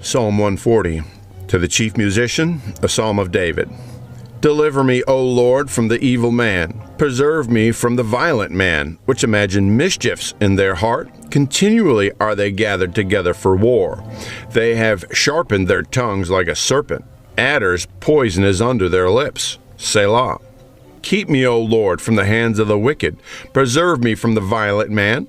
Psalm 140. To the chief musician, a psalm of David. Deliver me, O Lord, from the evil man. Preserve me from the violent man, which imagine mischiefs in their heart. Continually are they gathered together for war. They have sharpened their tongues like a serpent. Adders' poison is under their lips. Selah. Keep me, O Lord, from the hands of the wicked. Preserve me from the violent man,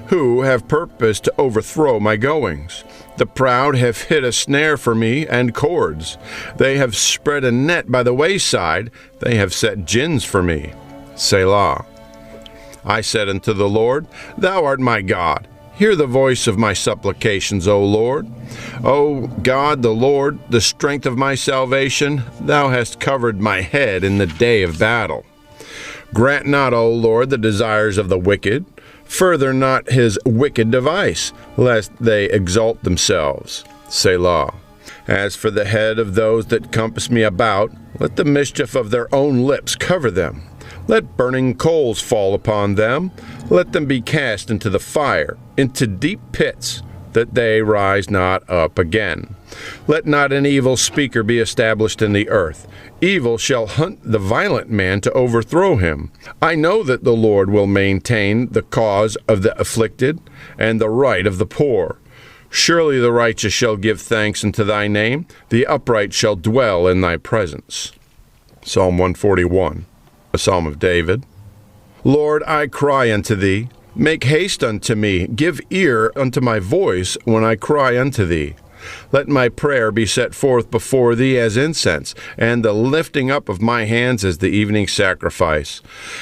who have purposed to overthrow my goings. The proud have hid a snare for me and cords. They have spread a net by the wayside. They have set gins for me. Selah. I said unto the Lord, Thou art my God. Hear the voice of my supplications, O Lord. O God, the Lord, the strength of my salvation, Thou hast covered my head in the day of battle. Grant not, O Lord, the desires of the wicked. Further not his wicked device, lest they exalt themselves. Selah. As for the head of those that compass me about, let the mischief of their own lips cover them. Let burning coals fall upon them. Let them be cast into the fire, into deep pits, that they rise not up again. Let not an evil speaker be established in the earth. Evil shall hunt the violent man to overthrow him. I know that the Lord will maintain the cause of the afflicted and the right of the poor. Surely the righteous shall give thanks unto thy name. The upright shall dwell in thy presence. Psalm 141, a psalm of David. Lord, I cry unto thee. Make haste unto me. Give ear unto my voice when I cry unto thee. Let my prayer be set forth before thee as incense, and the lifting up of my hands as the evening sacrifice.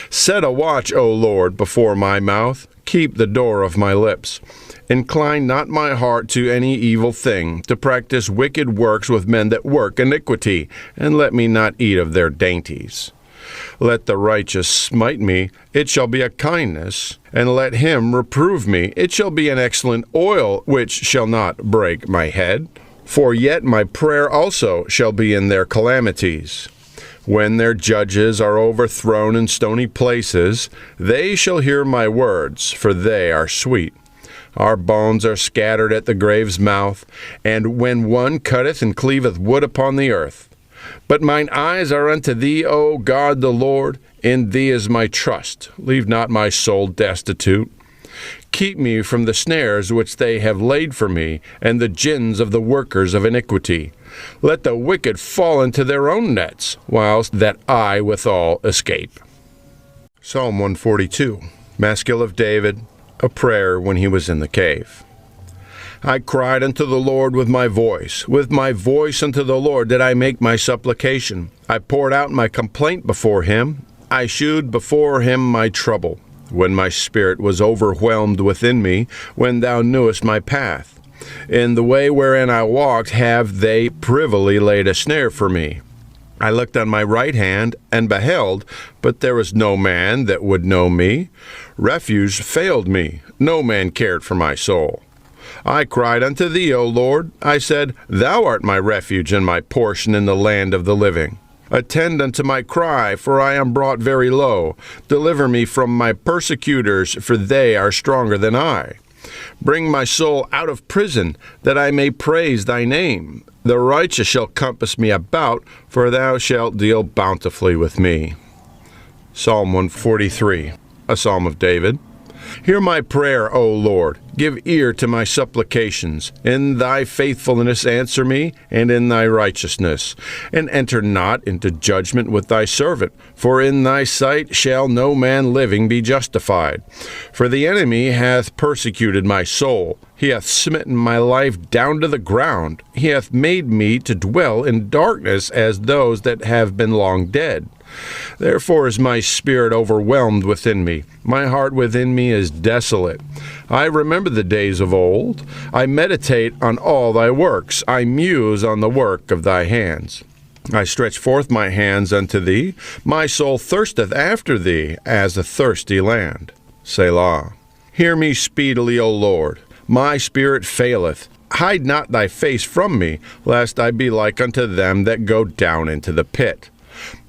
Set a watch, O Lord, before my mouth. Keep the door of my lips. Incline not my heart to any evil thing, to practice wicked works with men that work iniquity, and let me not eat of their dainties. Let the righteous smite me, it shall be a kindness, and let him reprove me, it shall be an excellent oil, which shall not break my head. For yet my prayer also shall be in their calamities. When their judges are overthrown in stony places, they shall hear my words, for they are sweet. Our bones are scattered at the grave's mouth, and when one cutteth and cleaveth wood upon the earth. But mine eyes are unto thee, O God the Lord. In thee is my trust. Leave not my soul destitute. Keep me from the snares which they have laid for me, and the gins of the workers of iniquity. Let the wicked fall into their own nets, whilst that I withal escape. Psalm 142, Maskil of David, a prayer when he was in the cave. I cried unto the Lord with my voice unto the Lord did I make my supplication. I poured out my complaint before him. I shewed before him my trouble, when my spirit was overwhelmed within me, when thou knewest my path. In the way wherein I walked have they privily laid a snare for me. I looked on my right hand, and beheld, but there was no man that would know me. Refuge failed me, no man cared for my soul. I cried unto thee, O Lord. I said, Thou art my refuge and my portion in the land of the living. Attend unto my cry, for I am brought very low. Deliver me from my persecutors, for they are stronger than I. Bring my soul out of prison, that I may praise thy name. The righteous shall compass me about, for thou shalt deal bountifully with me. Psalm 143, a psalm of David. Hear my prayer, O Lord. Give ear to my supplications. In thy faithfulness answer me, and in thy righteousness. And enter not into judgment with thy servant, for in thy sight shall no man living be justified. For the enemy hath persecuted my soul. He hath smitten my life down to the ground. He hath made me to dwell in darkness as those that have been long dead. Therefore is my spirit overwhelmed within me. My heart within me is desolate. I remember the days of old. I meditate on all thy works. I muse on the work of thy hands. I stretch forth my hands unto thee. My soul thirsteth after thee, as a thirsty land. Selah. Hear me speedily, O Lord. My spirit faileth. Hide not thy face from me, lest I be like unto them that go down into the pit.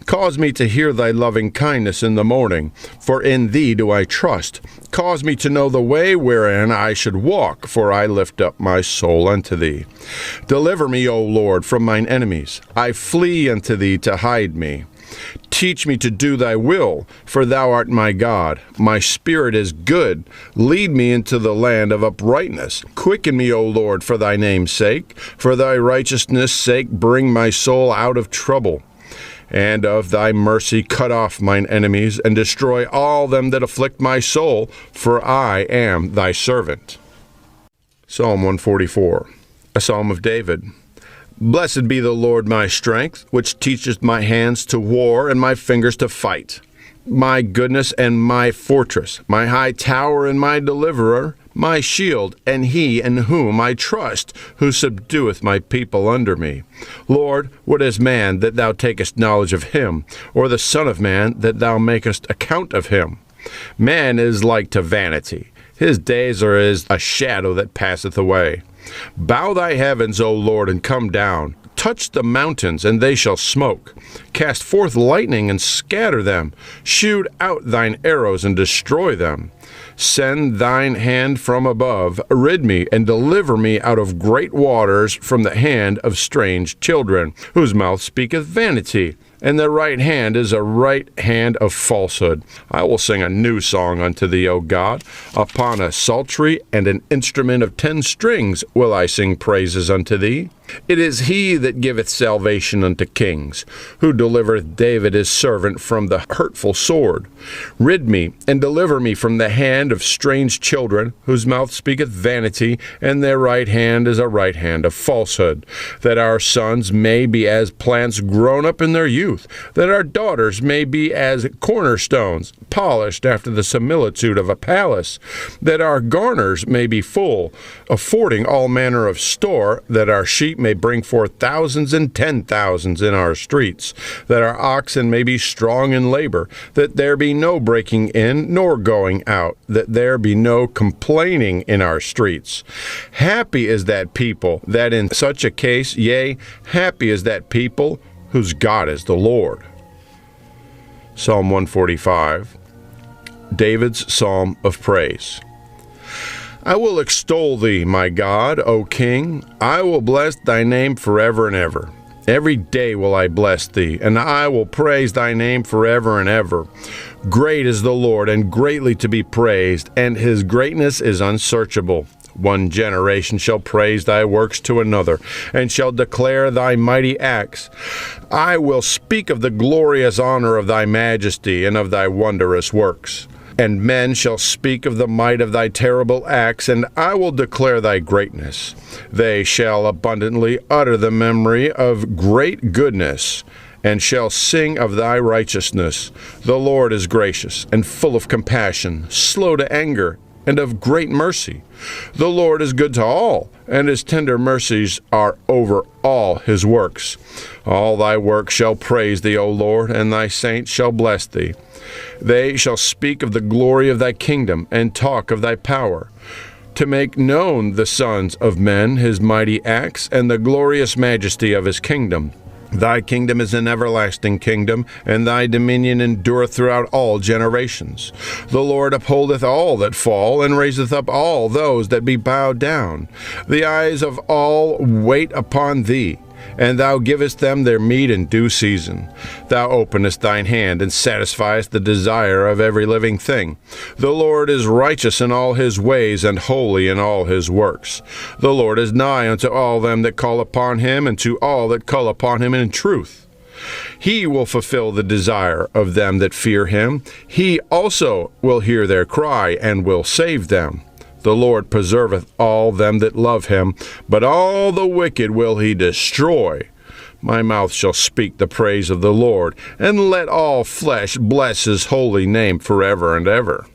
Cause me to hear thy loving kindness in the morning, for in thee do I trust. Cause me to know the way wherein I should walk, for I lift up my soul unto thee. Deliver me, O Lord, from mine enemies. I flee unto thee to hide me. Teach me to do thy will, for thou art my God. My spirit is good. Lead me into the land of uprightness. Quicken me, O Lord, for thy name's sake. For thy righteousness' sake bring my soul out of trouble. And of thy mercy cut off mine enemies, and destroy all them that afflict my soul, for I am thy servant. Psalm 144, a psalm of David. Blessed be the Lord my strength, which teacheth my hands to war and my fingers to fight. My goodness and my fortress, my high tower and my deliverer, my shield, and he in whom I trust, who subdueth my people under me. Lord, what is man that thou takest knowledge of him, or the son of man that thou makest account of him? Man is like to vanity. His days are as a shadow that passeth away. Bow thy heavens, O Lord, and come down. Touch the mountains, and they shall smoke. Cast forth lightning, and scatter them. Shoot out thine arrows, and destroy them. Send thine hand from above. Rid me, and deliver me out of great waters, from the hand of strange children, whose mouth speaketh vanity, and their right hand is a right hand of falsehood. I will sing a new song unto thee, O God. Upon a psaltery and an instrument of 10 strings will I sing praises unto thee. It is he that giveth salvation unto kings, who delivereth David his servant from the hurtful sword. Rid me, and deliver me from the hand of strange children, whose mouth speaketh vanity, and their right hand is a right hand of falsehood, that our sons may be as plants grown up in their youth, that our daughters may be as cornerstones, polished after the similitude of a palace, that our garners may be full, affording all manner of store, that our sheep may bring forth thousands and 10,000s in our streets, that our oxen may be strong in labor, that there be no breaking in nor going out, that there be no complaining in our streets. Happy is that people that in such a case, yea, happy is that people whose God is the Lord. Psalm 145, David's Psalm of Praise. I will extol thee, my God, O King. I will bless thy name forever and ever. Every day will I bless thee, and I will praise thy name forever and ever. Great is the Lord, and greatly to be praised, and his greatness is unsearchable. One generation shall praise thy works to another, and shall declare thy mighty acts. I will speak of the glorious honor of thy majesty, and of thy wondrous works. And men shall speak of the might of thy terrible acts, and I will declare thy greatness. They shall abundantly utter the memory of great goodness, and shall sing of thy righteousness. The Lord is gracious and full of compassion, slow to anger, and of great mercy. The Lord is good to all, and his tender mercies are over all his works. All thy works shall praise thee, O Lord, and thy saints shall bless thee. They shall speak of the glory of thy kingdom, and talk of thy power, to make known the sons of men his mighty acts, and the glorious majesty of his kingdom. Thy kingdom is an everlasting kingdom, and thy dominion endureth throughout all generations. The Lord upholdeth all that fall, and raiseth up all those that be bowed down. The eyes of all wait upon thee, and thou givest them their meat in due season. Thou openest thine hand, and satisfiest the desire of every living thing. The Lord is righteous in all his ways, and holy in all his works. The Lord is nigh unto all them that call upon him, and to all that call upon him in truth. He will fulfill the desire of them that fear him. He also will hear their cry, and will save them. The Lord preserveth all them that love him, but all the wicked will he destroy. My mouth shall speak the praise of the Lord, and let all flesh bless his holy name forever and ever.